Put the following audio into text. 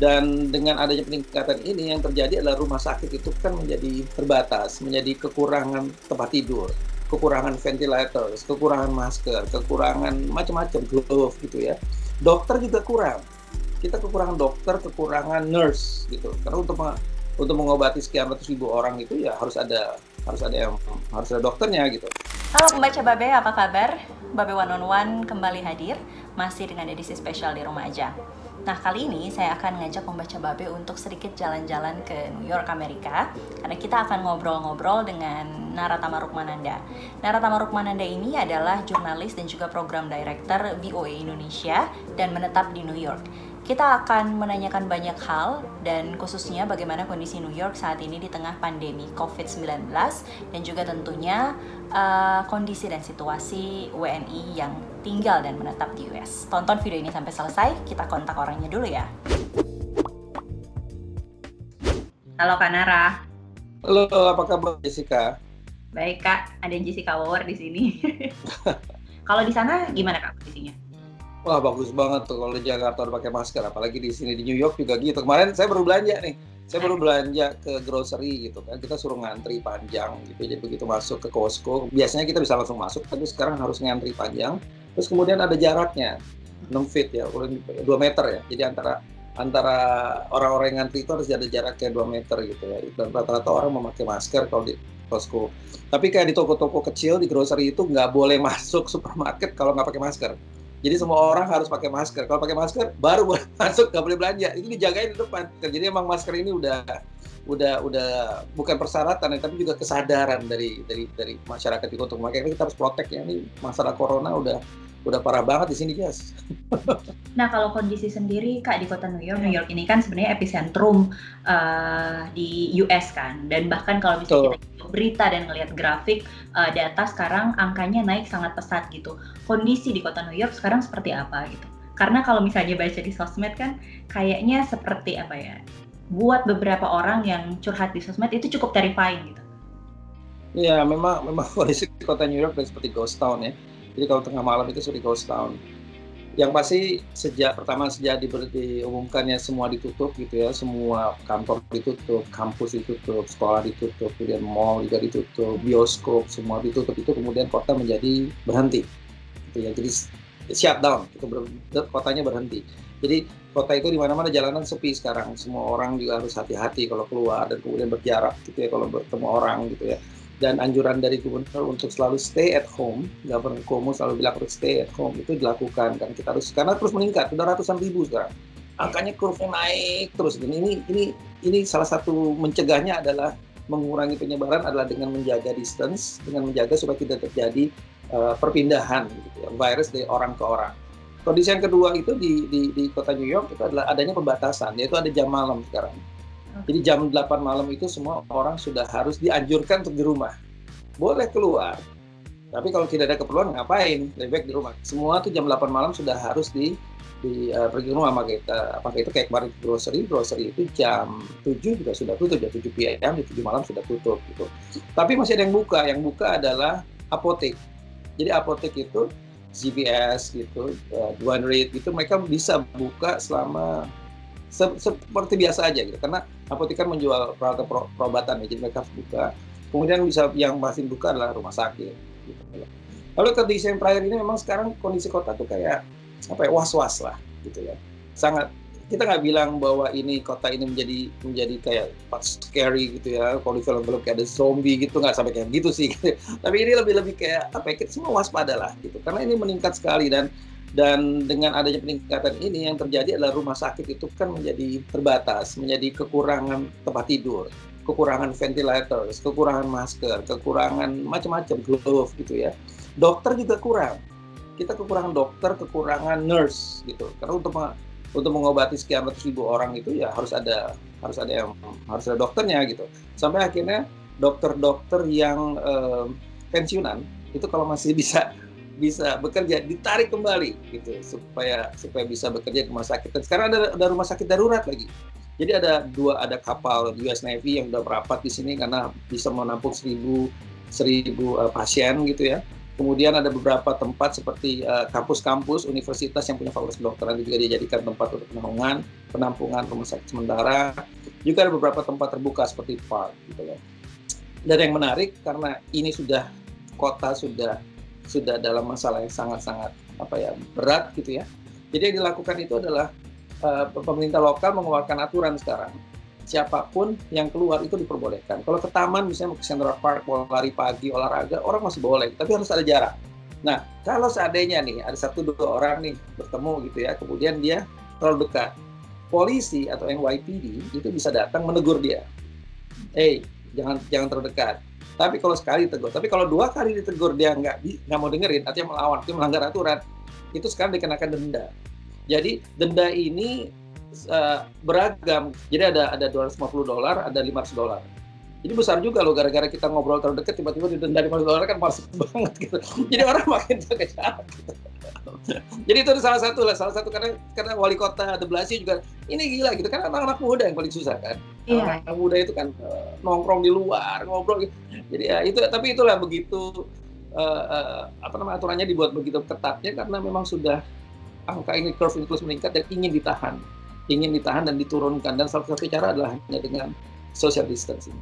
Dan dengan adanya peningkatan ini yang terjadi adalah rumah sakit itu kan menjadi terbatas, menjadi kekurangan tempat tidur, kekurangan ventilator, kekurangan masker, kekurangan macam-macam glove gitu ya. Dokter juga kurang. Kita kekurangan dokter, kekurangan nurse gitu. Karena untuk mengobati sekian ratus ribu orang itu ya harus ada dokternya gitu. Halo pembaca Babe, apa kabar? Babe One on One kembali hadir, masih dengan edisi spesial di rumah aja. Nah, kali ini saya akan ngajak pembaca Babe untuk sedikit jalan-jalan ke New York, Amerika, karena kita akan ngobrol-ngobrol dengan Naratama Rukmananda. Naratama Rukmananda ini adalah jurnalis dan juga program director VOA Indonesia dan menetap di New York. Kita akan menanyakan banyak hal dan khususnya bagaimana kondisi New York saat ini di tengah pandemi COVID-19 dan juga tentunya kondisi dan situasi WNI yang tinggal dan menetap di US. Tonton video ini sampai selesai, kita kontak orangnya dulu ya. Halo Kak Nara. Halo, apa kabar Jessica? Baik Kak, ada Jessica Wower di sini. Kalau di sana gimana Kak kondisinya? Wah, bagus banget tuh kalau di Jakarta udah pakai masker, apalagi di sini di New York juga gitu. Kemarin saya baru belanja nih. Saya baru belanja ke grocery gitu kan. Kita suruh ngantri panjang gitu. Jadi begitu masuk ke Costco, biasanya kita bisa langsung masuk, tapi sekarang harus ngantri panjang. Terus kemudian ada jaraknya. 6 feet ya, 2 meter ya. Jadi antara orang-orang yang ngantri itu harus ada jaraknya 2 meter gitu ya. Dan rata-rata orang memakai masker kalau di Costco. Tapi kayak di toko-toko kecil di grocery itu nggak boleh masuk supermarket kalau nggak pakai masker. Jadi semua orang harus pakai masker. Kalau pakai masker baru boleh masuk, nggak boleh belanja. Itu dijagain di depan. Jadi emang masker ini udah bukan persyaratan, tapi juga kesadaran dari masyarakat itu untuk memakai. Kita harus protect ya. Ini masalah corona udah parah banget di sini, guys. Nah, kalau kondisi sendiri Kak di kota New York ini kan sebenarnya epicentrum di US kan, dan bahkan kalau misalnya kita ngeliat berita dan ngelihat grafik data sekarang angkanya naik sangat pesat gitu. Kondisi di kota New York sekarang seperti apa gitu? Karena kalau misalnya baca di sosmed kan kayaknya seperti apa ya? Buat beberapa orang yang curhat di sosmed itu cukup terrifying gitu. Iya, memang kondisi di kota New York seperti ghost town ya. Jadi kalau tengah malam itu seperti ghost town. Yang pasti sejak diumumkannya semua ditutup gitu ya, semua kantor ditutup, kampus ditutup, sekolah ditutup, kemudian mall juga ditutup, bioskop semua ditutup, itu kemudian kota menjadi berhenti. Gitu ya. Jadi shutdown, kotanya berhenti. Jadi kota itu di mana-mana jalanan sepi sekarang. Semua orang juga harus hati-hati kalau keluar dan kemudian berjarak gitu ya kalau bertemu orang gitu ya. Dan anjuran dari gubernur untuk selalu stay at home, Governor Cuomo selalu bilang harus stay at home, itu dilakukan kan, kita harus, karena terus meningkat, udah ratusan ribu sekarang, angkanya kurva naik terus. Dan ini salah satu mencegahnya adalah mengurangi penyebaran adalah dengan menjaga distance, dengan menjaga supaya tidak terjadi perpindahan gitu ya, virus dari orang ke orang. Kondisi yang kedua itu di kota New York itu adalah adanya pembatasan, yaitu ada jam malam sekarang. Jadi jam 8 malam itu semua orang sudah harus dianjurkan untuk di rumah. Boleh keluar, tapi kalau tidak ada keperluan ngapain? Lebih baik di rumah. Semua tuh jam 8 malam sudah harus pergi ke rumah. Maka itu kayak kemarin grocery itu jam 7 juga sudah tutup, jam 7 PM, jam 7 malam sudah tutup gitu. Tapi masih ada yang buka adalah apotek. Jadi apotek itu CVS gitu, Duane Reade gitu, mereka bisa buka selama seperti biasa aja gitu, karena apotek kan menjual peralatan perobatan ya, jadi mereka buka. Kemudian yang masih buka adalah rumah sakit gitu. Lalu kondisi yang terakhir ini memang sekarang kondisi kota tuh kayak was-was lah gitu ya. Sangat, kita nggak bilang bahwa ini kota ini menjadi kayak scary gitu ya, kalau di film-film kayak ada zombie gitu, nggak sampai kayak gitu sih. Tapi ini lebih kayak kita semua waspada lah gitu, karena ini meningkat sekali. Dan dengan adanya peningkatan ini yang terjadi adalah rumah sakit itu kan menjadi terbatas, menjadi kekurangan tempat tidur, kekurangan ventilator, kekurangan masker, kekurangan macam-macam glove gitu ya. Dokter juga kurang. Kita kekurangan dokter, kekurangan nurse gitu. Karena untuk mengobati sekian ratus ribu orang itu ya harus ada dokternya gitu. Sampai akhirnya dokter-dokter yang pensiunan itu kalau masih bisa bekerja ditarik kembali gitu supaya bisa bekerja di rumah sakit. Dan sekarang ada rumah sakit darurat lagi. Jadi ada kapal US Navy yang udah merapat di sini karena bisa menampung 1000 pasien gitu ya. Kemudian ada beberapa tempat seperti kampus-kampus, universitas yang punya fakultas kedokteran juga dijadikan tempat untuk penampungan rumah sakit sementara. Juga ada beberapa tempat terbuka seperti park gitu ya. Dan yang menarik karena ini kota sudah dalam masalah yang sangat-sangat berat gitu ya. Jadi yang dilakukan itu adalah pemerintah lokal mengeluarkan aturan sekarang. Siapapun yang keluar itu diperbolehkan. Kalau ke taman misalnya ke Central Park, mau lari pagi, olahraga, orang masih boleh, tapi harus ada jarak. Nah, kalau seandainya nih ada 1-2 orang nih bertemu gitu ya, kemudian dia terlalu dekat, polisi atau NYPD itu bisa datang menegur dia. Jangan terlalu dekat. Tapi kalau sekali ditegur, tapi kalau 2 kali ditegur dia nggak mau dengerin, artinya melawan, itu melanggar aturan, itu sekarang dikenakan denda. Jadi denda ini beragam. Jadi ada $250, ada $500. Jadi besar juga loh, gara-gara kita ngobrol terlalu dekat tiba-tiba didenda $500 kan masuk banget gitu. Jadi orang makin jaga jarak gitu. Jadi itu salah satu karena wali kota de Blasio juga ini gila gitu kan, anak-anak muda yang paling susah kan. Iya. Anak muda itu kan nongkrong di luar, ngobrol gitu. Jadi ya tapi itulah begitu aturannya dibuat begitu ketatnya karena memang sudah angka ini curve ini terus meningkat dan ingin ditahan dan diturunkan, dan salah satu cara adalah hanya dengan social distancing.